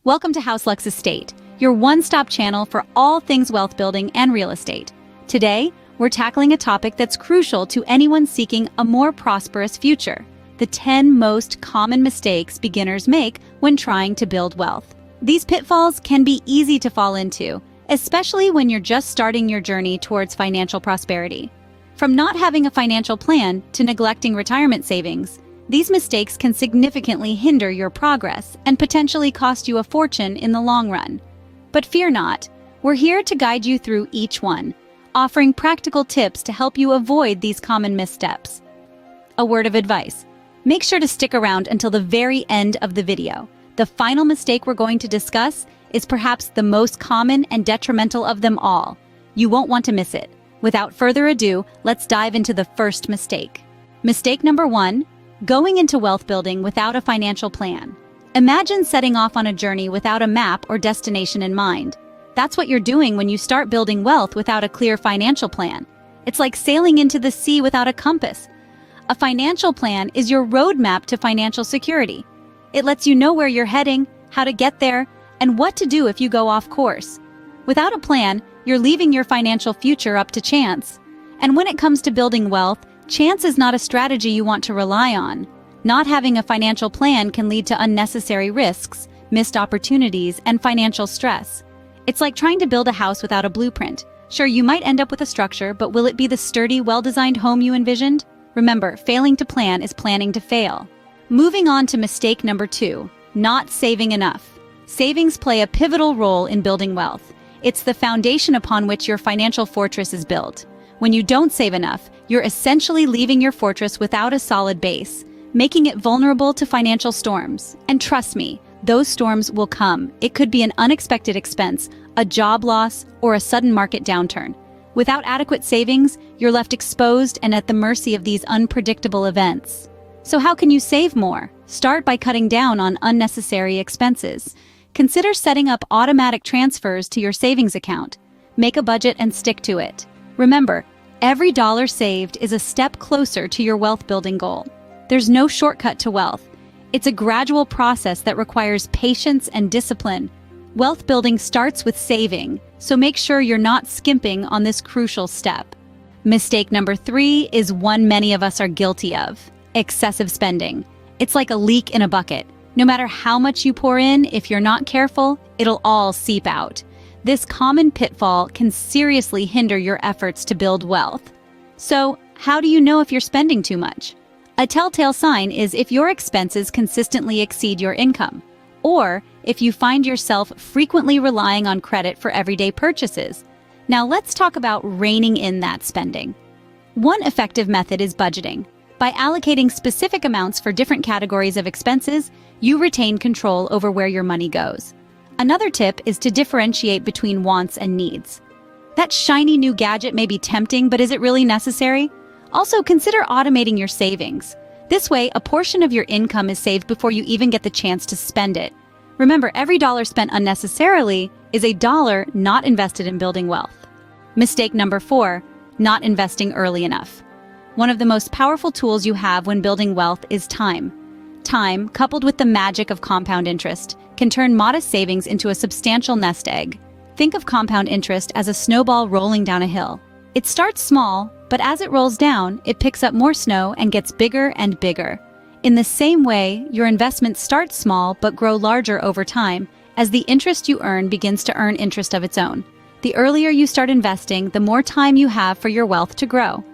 Welcome to HouseLux Estate, your one-stop channel for all things wealth building and real estate. Today, we're tackling a topic that's crucial to anyone seeking a more prosperous future: the 10 most common mistakes beginners make when trying to build wealth. These pitfalls can be easy to fall into, especially when you're just starting your journey towards financial prosperity. From not having a financial plan to neglecting retirement savings, these mistakes can significantly hinder your progress and potentially cost you a fortune in the long run. But fear not, we're here to guide you through each one, offering practical tips to help you avoid these common missteps. A word of advice: make sure to stick around until the very end of the video. The final mistake we're going to discuss is perhaps the most common and detrimental of them all. You won't want to miss it. Without further ado, let's dive into the first mistake. Mistake number 1: going into wealth building without a financial plan. Imagine setting off on a journey without a map or destination in mind. That's what you're doing when you start building wealth without a clear financial plan. It's like sailing into the sea without a compass. A financial plan is your roadmap to financial security. It lets you know where you're heading, how to get there, and what to do if you go off course. Without a plan, you're leaving your financial future up to chance. And when it comes to building wealth, chance is not a strategy you want to rely on. Not having a financial plan can lead to unnecessary risks, missed opportunities, and financial stress. It's like trying to build a house without a blueprint. Sure, you might end up with a structure, but will it be the sturdy, well-designed home you envisioned? Remember, failing to plan is planning to fail. Moving on to mistake number 2, not saving enough. Savings play a pivotal role in building wealth. It's the foundation upon which your financial fortress is built. When you don't save enough, you're essentially leaving your fortress without a solid base, making it vulnerable to financial storms. And trust me, those storms will come. It could be an unexpected expense, a job loss, or a sudden market downturn. Without adequate savings, you're left exposed and at the mercy of these unpredictable events. So how can you save more? Start by cutting down on unnecessary expenses. Consider setting up automatic transfers to your savings account. Make a budget and stick to it. Remember, every dollar saved is a step closer to your wealth building goal. There's no shortcut to wealth. It's a gradual process that requires patience and discipline. Wealth building starts with saving, so make sure you're not skimping on this crucial step. Mistake number 3 is one many of us are guilty of: excessive spending. It's like a leak in a bucket. No matter how much you pour in, if you're not careful, it'll all seep out. This common pitfall can seriously hinder your efforts to build wealth. So, how do you know if you're spending too much? A telltale sign is if your expenses consistently exceed your income, or if you find yourself frequently relying on credit for everyday purchases. Now let's talk about reining in that spending. One effective method is budgeting. By allocating specific amounts for different categories of expenses, you retain control over where your money goes. Another tip is to differentiate between wants and needs. That shiny new gadget may be tempting, but is it really necessary? Also, consider automating your savings. This way, a portion of your income is saved before you even get the chance to spend it. Remember, every dollar spent unnecessarily is a dollar not invested in building wealth. Mistake number 4, not investing early enough. One of the most powerful tools you have when building wealth is time. Time, coupled with the magic of compound interest, can turn modest savings into a substantial nest egg. Think of compound interest as a snowball rolling down a hill. It starts small, but as it rolls down, it picks up more snow and gets bigger and bigger. In the same way, your investments start small but grow larger over time as the interest you earn begins to earn interest of its own. The earlier you start investing, the more time you have for your wealth to grow.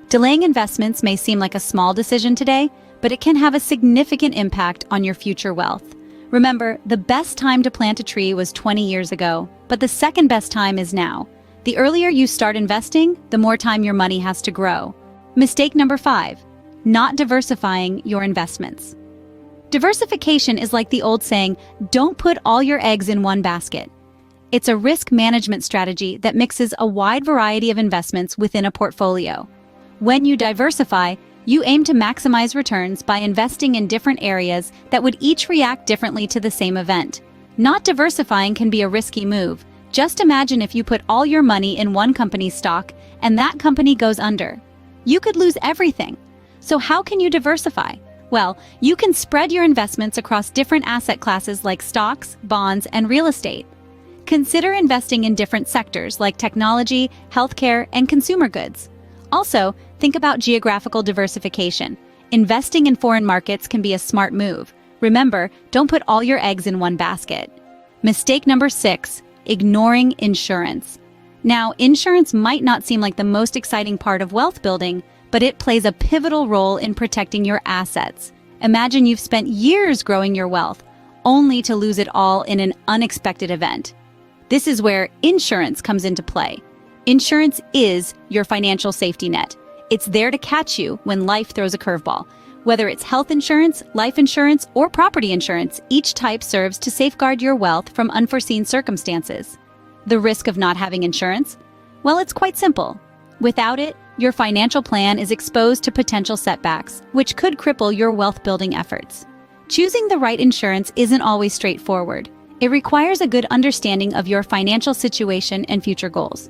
Delaying investments may seem like a small decision today, but it can have a significant impact on your future wealth. Remember, the best time to plant a tree was 20 years ago, but the second best time is now. The earlier you start investing, the more time your money has to grow. Mistake number 5, not diversifying your investments. Diversification is like the old saying, don't put all your eggs in one basket. It's a risk management strategy that mixes a wide variety of investments within a portfolio. When you diversify, you aim to maximize returns by investing in different areas that would each react differently to the same event. Not diversifying can be a risky move. Just imagine if you put all your money in one company's stock and that company goes under. You could lose everything. So how can you diversify? Well, you can spread your investments across different asset classes like stocks, bonds, and real estate. Consider investing in different sectors like technology, healthcare, and consumer goods. Also, think about geographical diversification. Investing in foreign markets can be a smart move. Remember, don't put all your eggs in one basket. Mistake number 6, ignoring insurance. Now, insurance might not seem like the most exciting part of wealth building, but it plays a pivotal role in protecting your assets. Imagine you've spent years growing your wealth, only to lose it all in an unexpected event. This is where insurance comes into play. Insurance is your financial safety net. It's there to catch you when life throws a curveball. Whether it's health insurance, life insurance, or property insurance, each type serves to safeguard your wealth from unforeseen circumstances. The risk of not having insurance? Well, it's quite simple. Without it, your financial plan is exposed to potential setbacks, which could cripple your wealth-building efforts. Choosing the right insurance isn't always straightforward. It requires a good understanding of your financial situation and future goals.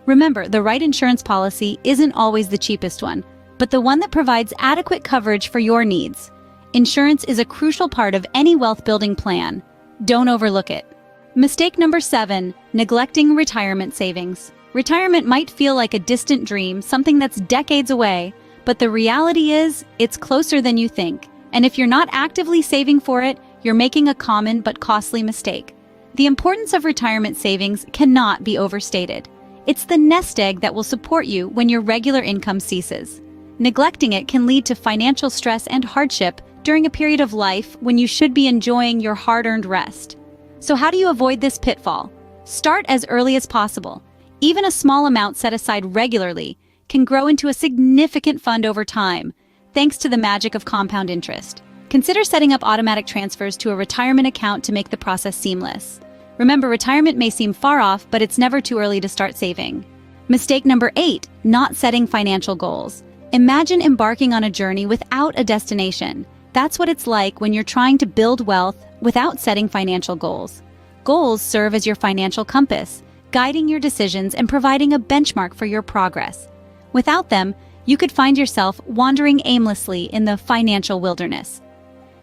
Remember, the right insurance policy isn't always the cheapest one, but the one that provides adequate coverage for your needs. Insurance is a crucial part of any wealth-building plan. Don't overlook it. Mistake number 7, neglecting retirement savings. Retirement might feel like a distant dream, something that's decades away, but the reality is, it's closer than you think. And if you're not actively saving for it, you're making a common but costly mistake. The importance of retirement savings cannot be overstated. It's the nest egg that will support you when your regular income ceases. Neglecting it can lead to financial stress and hardship during a period of life when you should be enjoying your hard-earned rest. So how do you avoid this pitfall? Start as early as possible. Even a small amount set aside regularly can grow into a significant fund over time, thanks to the magic of compound interest. Consider setting up automatic transfers to a retirement account to make the process seamless. Remember, retirement may seem far off, but it's never too early to start saving. Mistake number 8, not setting financial goals. Imagine embarking on a journey without a destination. That's what it's like when you're trying to build wealth without setting financial goals. Goals serve as your financial compass, guiding your decisions and providing a benchmark for your progress. Without them, you could find yourself wandering aimlessly in the financial wilderness.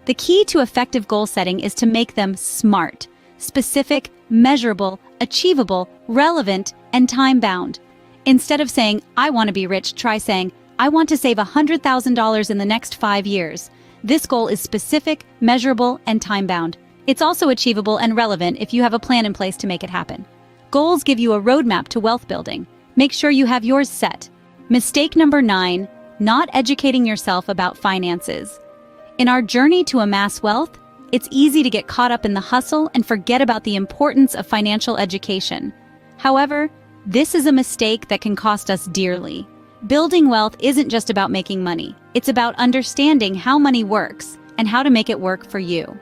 The key to effective goal setting is to make them SMART. Specific, measurable, achievable, relevant, and time-bound. Instead of saying, I want to be rich, try saying, I want to save $100,000 in the next 5 years. This goal is specific, measurable, and time-bound. It's also achievable and relevant if you have a plan in place to make it happen. Goals give you a roadmap to wealth building. Make sure you have yours set. Mistake number 9, not educating yourself about finances. In our journey to amass wealth, it's easy to get caught up in the hustle and forget about the importance of financial education. However, this is a mistake that can cost us dearly. Building wealth isn't just about making money. It's about understanding how money works and how to make it work for you.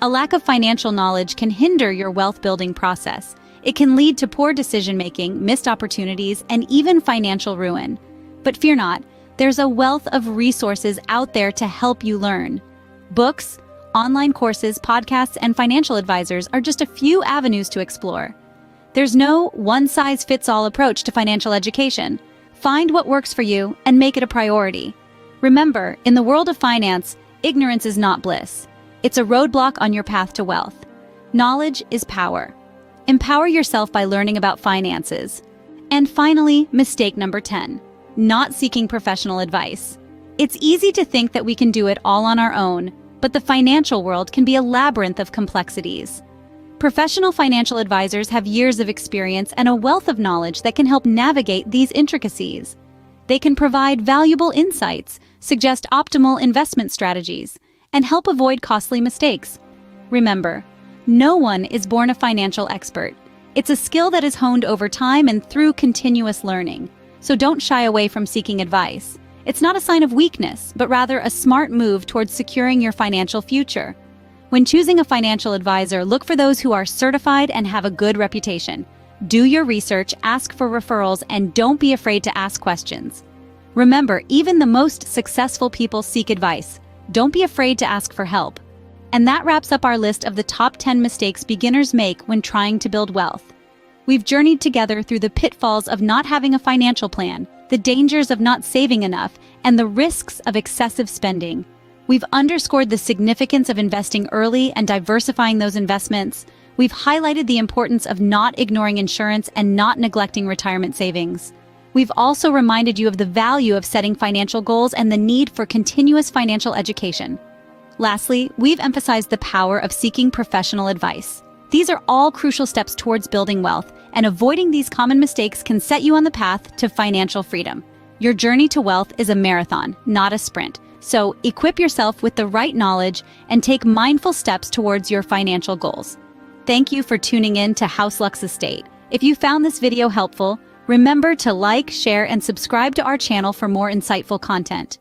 A lack of financial knowledge can hinder your wealth-building process. It can lead to poor decision-making, missed opportunities, and even financial ruin. But fear not, there's a wealth of resources out there to help you learn. Books, online courses, podcasts, and financial advisors are just a few avenues to explore. There's no one-size-fits-all approach to financial education. Find what works for you and make it a priority. Remember, in the world of finance, ignorance is not bliss. It's a roadblock on your path to wealth. Knowledge is power. Empower yourself by learning about finances. And finally, mistake number 10, not seeking professional advice. It's easy to think that we can do it all on our own, but the financial world can be a labyrinth of complexities. Professional financial advisors have years of experience and a wealth of knowledge that can help navigate these intricacies. They can provide valuable insights, suggest optimal investment strategies, and help avoid costly mistakes. Remember, no one is born a financial expert. It's a skill that is honed over time and through continuous learning. So don't shy away from seeking advice. It's not a sign of weakness, but rather a smart move towards securing your financial future. When choosing a financial advisor, look for those who are certified and have a good reputation. Do your research, ask for referrals, and don't be afraid to ask questions. Remember, even the most successful people seek advice. Don't be afraid to ask for help. And that wraps up our list of the top 10 mistakes beginners make when trying to build wealth. We've journeyed together through the pitfalls of not having a financial plan, the dangers of not saving enough, and the risks of excessive spending. We've underscored the significance of investing early and diversifying those investments. We've highlighted the importance of not ignoring insurance and not neglecting retirement savings. We've also reminded you of the value of setting financial goals and the need for continuous financial education. Lastly, we've emphasized the power of seeking professional advice. These are all crucial steps towards building wealth, and avoiding these common mistakes can set you on the path to financial freedom. Your journey to wealth is a marathon, not a sprint. So equip yourself with the right knowledge and take mindful steps towards your financial goals. Thank you for tuning in to HouseLux Estate. If you found this video helpful, remember to like, share, and subscribe to our channel for more insightful content.